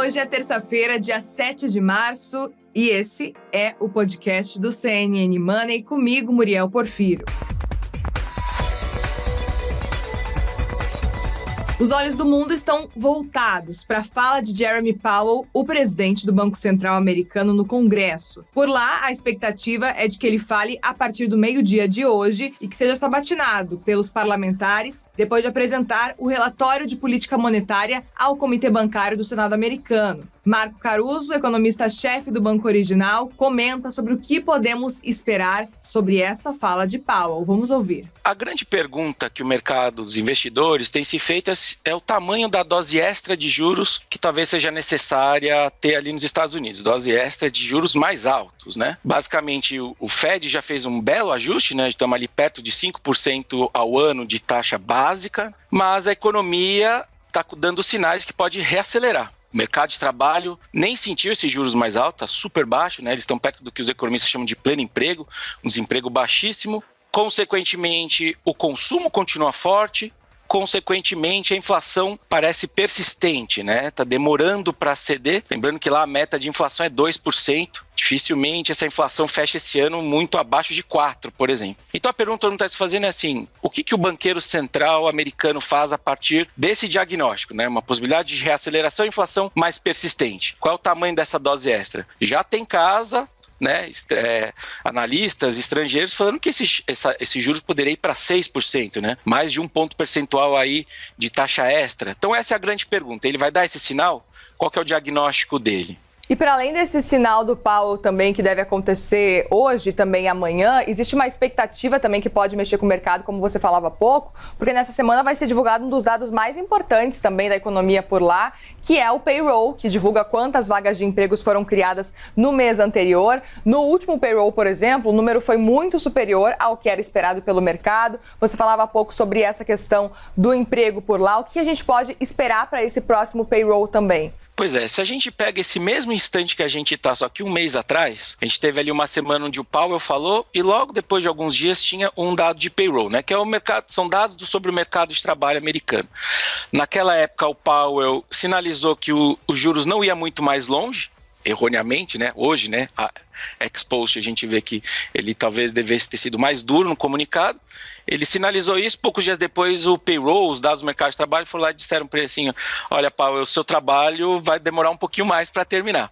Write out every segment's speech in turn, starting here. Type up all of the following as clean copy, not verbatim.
Hoje é terça-feira, dia 7 de março, e esse é o podcast do CNN Money, comigo, Muriel Porfírio. Os olhos do mundo estão voltados para a fala de Jeremy Powell, o presidente do Banco Central americano, no Congresso. Por lá, a expectativa é de que ele fale a partir do meio-dia de hoje e que seja sabatinado pelos parlamentares depois de apresentar o relatório de política monetária ao Comitê Bancário do Senado americano. Marco Caruso, economista-chefe do Banco Original, comenta sobre o que podemos esperar sobre essa fala de Powell. Vamos ouvir. A grande pergunta que o mercado, os investidores, tem se feito é o tamanho da dose extra de juros que talvez seja necessária ter ali nos Estados Unidos. Dose extra de juros mais altos, né? Basicamente, o Fed já fez um belo ajuste, né? Estamos ali perto de 5% ao ano de taxa básica, mas a economia está dando sinais que pode reacelerar. O mercado de trabalho nem sentiu esses juros mais altos, está super baixo, né? Eles estão perto do que os economistas chamam de pleno emprego, um desemprego baixíssimo. Consequentemente, o consumo continua forte. Consequentemente, a inflação parece persistente, né? Está demorando para ceder. Lembrando que lá a meta de inflação é 2%. Dificilmente essa inflação fecha esse ano muito abaixo de 4%, por exemplo. Então a pergunta que todo mundo está se fazendo é assim, o que o banqueiro central americano faz a partir desse diagnóstico, né? Uma possibilidade de reaceleração e inflação mais persistente. Qual é o tamanho dessa dose extra? Já tem casa, né, analistas estrangeiros falando que esse juros poderia ir para 6%, né? Mais de um ponto percentual aí de taxa extra. Então essa é a grande pergunta. Ele vai dar esse sinal? Qual que é o diagnóstico dele? E para além desse sinal do Powell também, que deve acontecer hoje e também amanhã, existe uma expectativa também que pode mexer com o mercado, como você falava há pouco, porque nessa semana vai ser divulgado um dos dados mais importantes também da economia por lá, que é o payroll, que divulga quantas vagas de empregos foram criadas no mês anterior. No último payroll, por exemplo, o número foi muito superior ao que era esperado pelo mercado. Você falava há pouco sobre essa questão do emprego por lá. O que a gente pode esperar para esse próximo payroll também? Pois é, se a gente pega esse mesmo instante que a gente está, só que um mês atrás, a gente teve ali uma semana onde o Powell falou e logo depois de alguns dias tinha um dado de payroll, né? Que é o mercado, são dados sobre o mercado de trabalho americano. Naquela época o Powell sinalizou que os juros não ia muito mais longe, erroneamente, né? Hoje, né? A ex-post a gente vê que ele talvez devesse ter sido mais duro no comunicado. Ele sinalizou isso, poucos dias depois o payroll, os dados do mercado de trabalho, foram lá e disseram para ele assim, olha, Powell, o seu trabalho vai demorar um pouquinho mais para terminar.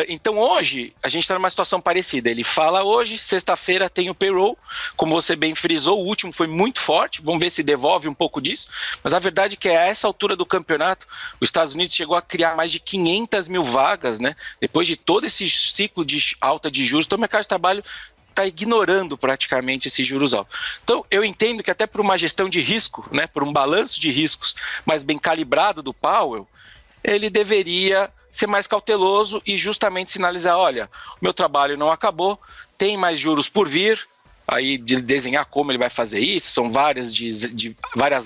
Então hoje a gente está numa situação parecida. Ele fala hoje, sexta-feira tem o payroll, como você bem frisou, o último foi muito forte, vamos ver se devolve um pouco disso, mas a verdade é que a essa altura do campeonato, os Estados Unidos chegou a criar mais de 500 mil vagas, né? Depois de todo esse ciclo de alta de juros, então o mercado de trabalho está ignorando praticamente esses juros altos. Então, eu entendo que até por uma gestão de risco, né, por um balanço de riscos mais bem calibrado do Powell, ele deveria ser mais cauteloso e justamente sinalizar, olha, o meu trabalho não acabou, tem mais juros por vir, aí de desenhar como ele vai fazer isso, são várias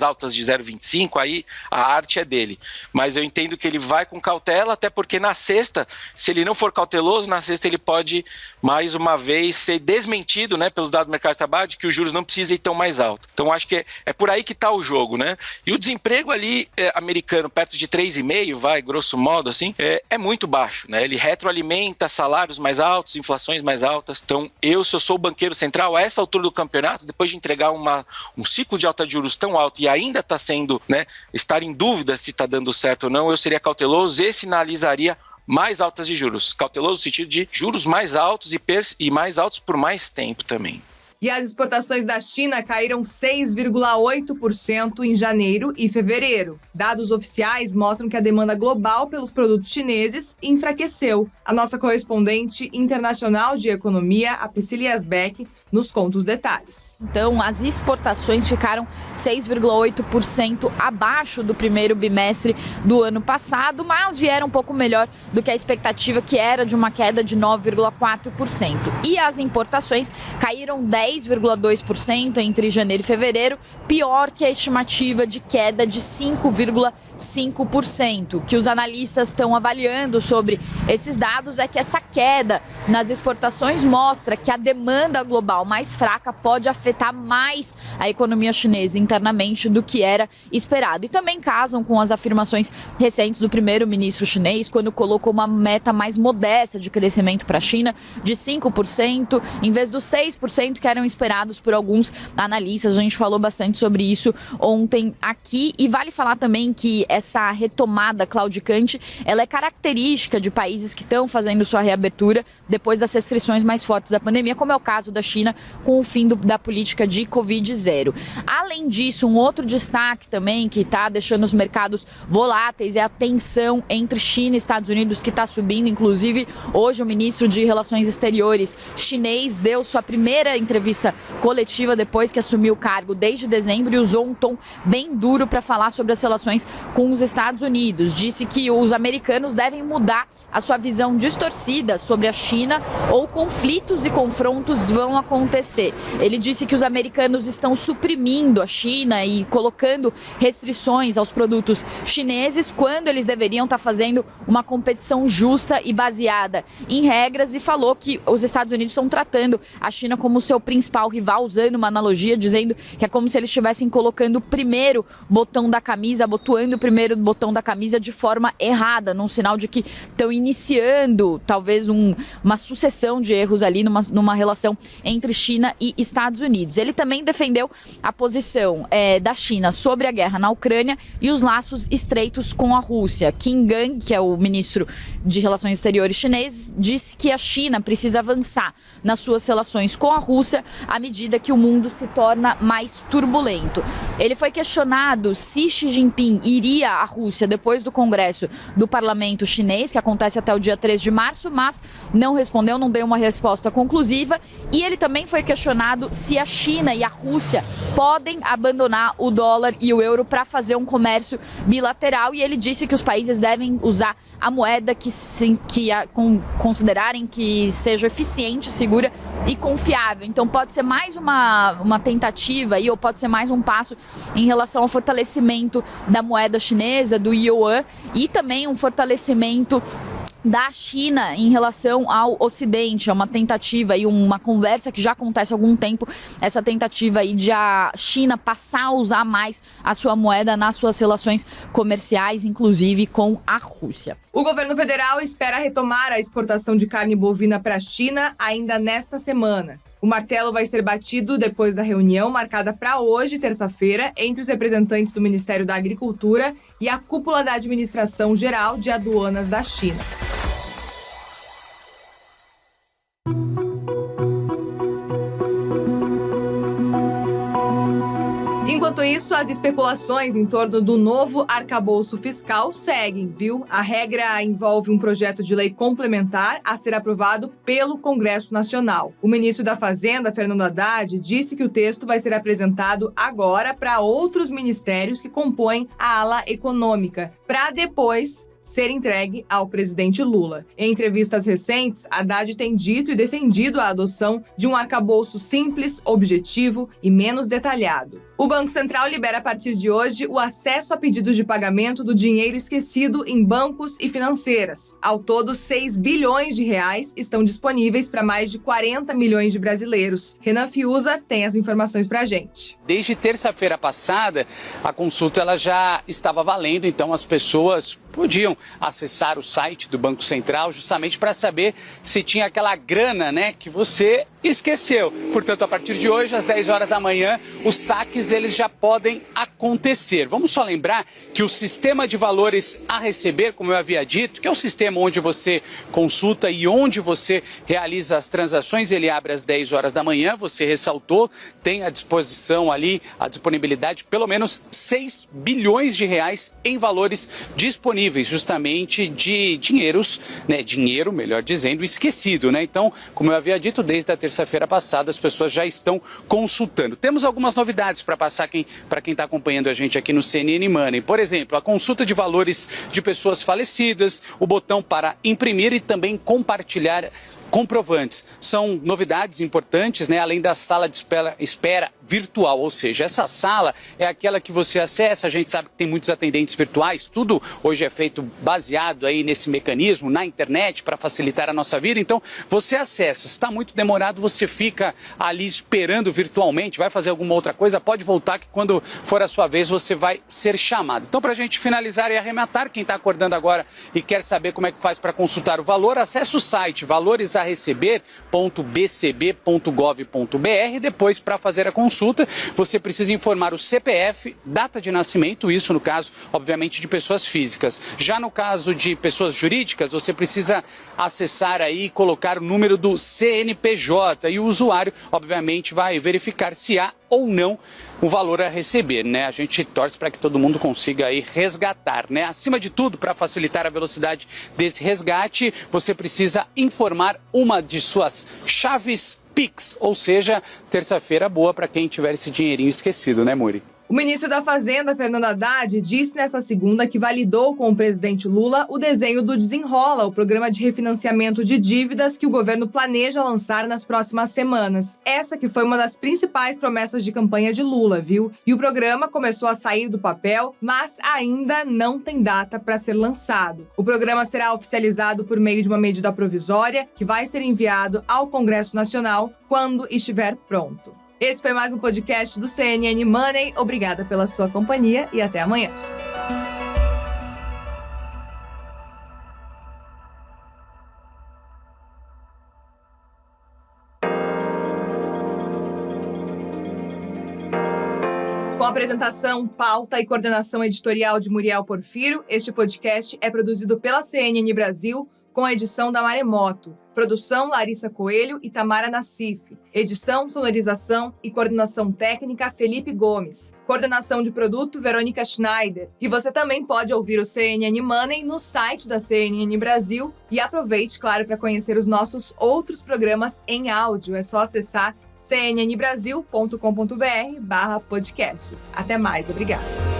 altas de 0,25, aí a arte é dele. Mas eu entendo que ele vai com cautela, até porque na sexta, se ele não for cauteloso, na sexta ele pode, mais uma vez, ser desmentido, né, pelos dados do mercado de trabalho, de que os juros não precisam ir tão mais alto. Então, acho que é por aí que está o jogo, né? E o desemprego ali, americano, perto de 3,5, vai, grosso modo, assim, é muito baixo, né? Ele retroalimenta salários mais altos, inflações mais altas. Então, se eu sou o banqueiro central, essa altura do campeonato, depois de entregar um ciclo de alta de juros tão alto e ainda está sendo, né, estar em dúvida se está dando certo ou não, eu seria cauteloso e sinalizaria mais altas de juros. Cauteloso no sentido de juros mais altos e mais altos por mais tempo também. E as exportações da China caíram 6,8% em janeiro e fevereiro. Dados oficiais mostram que a demanda global pelos produtos chineses enfraqueceu. A nossa correspondente internacional de economia, a Priscila Yasbeck, nos conta os detalhes. Então, as exportações ficaram 6,8% abaixo do primeiro bimestre do ano passado, mas vieram um pouco melhor do que a expectativa, que era de uma queda de 9,4%. E as importações caíram 10,2% entre janeiro e fevereiro, pior que a estimativa de queda de 5,6%. 5%. O que os analistas estão avaliando sobre esses dados é que essa queda nas exportações mostra que a demanda global mais fraca pode afetar mais a economia chinesa internamente do que era esperado. E também casam com as afirmações recentes do primeiro-ministro chinês, quando colocou uma meta mais modesta de crescimento para a China, de 5%, em vez dos 6% que eram esperados por alguns analistas. A gente falou bastante sobre isso ontem aqui. E vale falar também que essa retomada claudicante, ela é característica de países que estão fazendo sua reabertura depois das restrições mais fortes da pandemia, como é o caso da China com o fim da política de Covid-0. Além disso, um outro destaque também que está deixando os mercados voláteis é a tensão entre China e Estados Unidos, que está subindo. Inclusive, hoje o ministro de Relações Exteriores chinês deu sua primeira entrevista coletiva depois que assumiu o cargo desde dezembro e usou um tom bem duro para falar sobre as relações com os Estados Unidos. Disse que os americanos devem mudar a sua visão distorcida sobre a China ou conflitos e confrontos vão acontecer. Ele disse que os americanos estão suprimindo a China e colocando restrições aos produtos chineses quando eles deveriam estar fazendo uma competição justa e baseada em regras, e falou que os Estados Unidos estão tratando a China como seu principal rival, usando uma analogia, dizendo que é como se eles estivessem colocando o primeiro botão da camisa, abotoando o primeiro botão da camisa de forma errada, num sinal de que estão iniciando talvez uma sucessão de erros ali numa relação entre China e Estados Unidos. Ele também defendeu a posição da China sobre a guerra na Ucrânia e os laços estreitos com a Rússia. Qin Gang, que é o ministro de Relações Exteriores chinês, disse que a China precisa avançar nas suas relações com a Rússia à medida que o mundo se torna mais turbulento. Ele foi questionado se Xi Jinping iria à Rússia depois do Congresso do Parlamento chinês, que acontece até o dia 3 de março, mas não respondeu, não deu uma resposta conclusiva. E ele também foi questionado se a China e a Rússia podem abandonar o dólar e o euro para fazer um comércio bilateral, e ele disse que os países devem usar a moeda que considerarem que seja eficiente, segura e confiável. Então pode ser mais uma tentativa aí, ou pode ser mais um passo em relação ao fortalecimento da moeda chinesa, do yuan, e também um fortalecimento da China em relação ao Ocidente. É uma tentativa e uma conversa que já acontece há algum tempo, essa tentativa aí de a China passar a usar mais a sua moeda nas suas relações comerciais, inclusive com a Rússia. O governo federal espera retomar a exportação de carne bovina para a China ainda nesta semana. O martelo vai ser batido depois da reunião marcada para hoje, terça-feira, entre os representantes do Ministério da Agricultura e a cúpula da Administração Geral de Aduanas da China. Enquanto isso, as especulações em torno do novo arcabouço fiscal seguem, viu? A regra envolve um projeto de lei complementar a ser aprovado pelo Congresso Nacional. O ministro da Fazenda, Fernando Haddad, disse que o texto vai ser apresentado agora para outros ministérios que compõem a ala econômica, para depois ser entregue ao presidente Lula. Em entrevistas recentes, Haddad tem dito e defendido a adoção de um arcabouço simples, objetivo e menos detalhado. O Banco Central libera a partir de hoje o acesso a pedidos de pagamento do dinheiro esquecido em bancos e financeiras. Ao todo, 6 bilhões de reais estão disponíveis para mais de 40 milhões de brasileiros. Renan Fiuza tem as informações para a gente. Desde terça-feira passada, a consulta ela já estava valendo, então as pessoas podiam acessar o site do Banco Central justamente para saber se tinha aquela grana, que você esqueceu. Portanto, a partir de hoje, às 10 horas da manhã, os saques eles já podem acontecer. Vamos só lembrar que o sistema de valores a receber, como eu havia dito, que é o sistema onde você consulta e onde você realiza as transações, ele abre às 10 horas da manhã, você ressaltou, tem à disposição ali, a disponibilidade, pelo menos 6 bilhões de reais em valores disponíveis, justamente de dinheiro, melhor dizendo, esquecido, Então, como eu havia dito, desde a terça-feira passada, as pessoas já estão consultando. Temos algumas novidades para passar para quem está acompanhando a gente aqui no CNN Money. Por exemplo, a consulta de valores de pessoas falecidas, o botão para imprimir e também compartilhar comprovantes. São novidades importantes, além da sala de espera virtual, ou seja, essa sala é aquela que você acessa, a gente sabe que tem muitos atendentes virtuais, tudo hoje é feito baseado aí nesse mecanismo, na internet, para facilitar a nossa vida, então você acessa, se está muito demorado, você fica ali esperando virtualmente, vai fazer alguma outra coisa, pode voltar que quando for a sua vez você vai ser chamado. Então, para a gente finalizar e arrematar, quem está acordando agora e quer saber como é que faz para consultar o valor, acesse o site valoresareceber.bcb.gov.br, depois para fazer a consulta, você precisa informar o CPF, data de nascimento, isso no caso, obviamente, de pessoas físicas. Já no caso de pessoas jurídicas, você precisa acessar aí e colocar o número do CNPJ e o usuário, obviamente, vai verificar se há ou não o valor a receber, né? A gente torce para que todo mundo consiga aí resgatar, né? Acima de tudo, para facilitar a velocidade desse resgate, você precisa informar uma de suas chaves Pix, ou seja, terça-feira boa para quem tiver esse dinheirinho esquecido, né, Muri? O ministro da Fazenda, Fernando Haddad, disse nesta segunda que validou com o presidente Lula o desenho do Desenrola, o programa de refinanciamento de dívidas que o governo planeja lançar nas próximas semanas. Essa que foi uma das principais promessas de campanha de Lula, viu? E o programa começou a sair do papel, mas ainda não tem data para ser lançado. O programa será oficializado por meio de uma medida provisória que vai ser enviado ao Congresso Nacional quando estiver pronto. Esse foi mais um podcast do CNN Money. Obrigada pela sua companhia e até amanhã. Com a apresentação, pauta e coordenação editorial de Muriel Porfiro, este podcast é produzido pela CNN Brasil com a edição da Maremoto. Produção, Larissa Coelho e Tamara Nassif. Edição, sonorização e coordenação técnica, Felipe Gomes. Coordenação de produto, Verônica Schneider. E você também pode ouvir o CNN Money no site da CNN Brasil. E aproveite, claro, para conhecer os nossos outros programas em áudio. É só acessar cnnbrasil.com.br/podcasts. Até mais, obrigada.